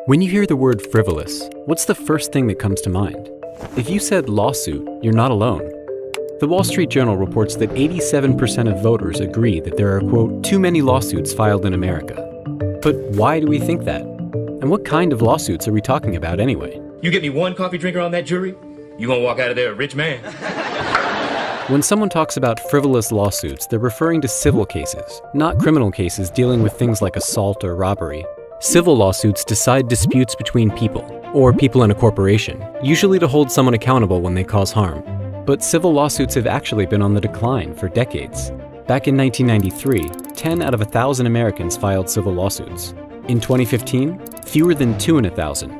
When you hear the word frivolous, what's the first thing that comes to mind? If you said lawsuit, you're not alone. The Wall Street Journal reports that 87% of voters agree that there are, quote, too many lawsuits filed in America. But why do we think that? And what kind of lawsuits are we talking about anyway? You get me one coffee drinker on that jury, you gonna walk out of there a rich man. When someone talks about frivolous lawsuits, they're referring to civil cases, not criminal cases dealing with things like assault or robbery. Civil lawsuits decide disputes between people, or people in a corporation, usually to hold someone accountable when they cause harm. But civil lawsuits have actually been on the decline for decades. Back in 1993, 10 out of 1,000 Americans filed civil lawsuits. In 2015, fewer than 2 in 1,000.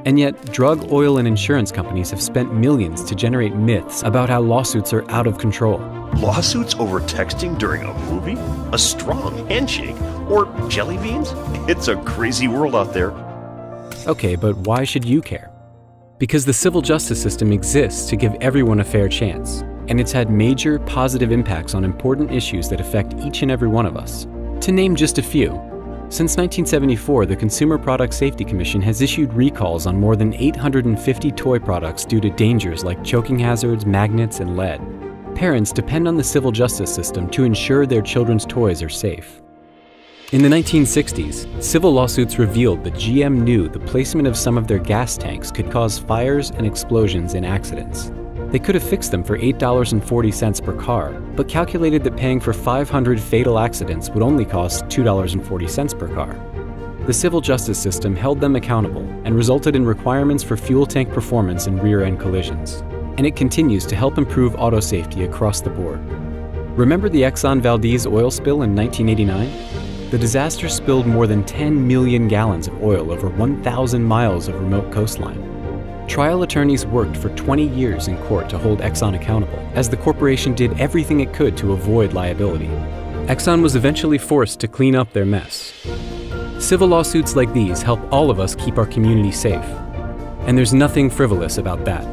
And yet, drug, oil, and insurance companies have spent millions to generate myths about how lawsuits are out of control. Lawsuits over texting during a movie? A strong handshake? Or jelly beans? It's a crazy world out there. Okay, but why should you care? Because the civil justice system exists to give everyone a fair chance, and it's had major positive impacts on important issues that affect each and every one of us. To name just a few, since 1974, the Consumer Product Safety Commission has issued recalls on more than 850 toy products due to dangers like choking hazards, magnets, and lead. Parents depend on the civil justice system to ensure their children's toys are safe. In the 1960s, civil lawsuits revealed that GM knew the placement of some of their gas tanks could cause fires and explosions in accidents. They could have fixed them for $8.40 per car, but calculated that paying for 500 fatal accidents would only cost $2.40 per car. The civil justice system held them accountable and resulted in requirements for fuel tank performance in rear-end collisions. And it continues to help improve auto safety across the board. Remember the Exxon Valdez oil spill in 1989? The disaster spilled more than 10 million gallons of oil over 1,000 miles of remote coastline. Trial attorneys worked for 20 years in court to hold Exxon accountable, as the corporation did everything it could to avoid liability. Exxon was eventually forced to clean up their mess. Civil lawsuits like these help all of us keep our community safe. And there's nothing frivolous about that.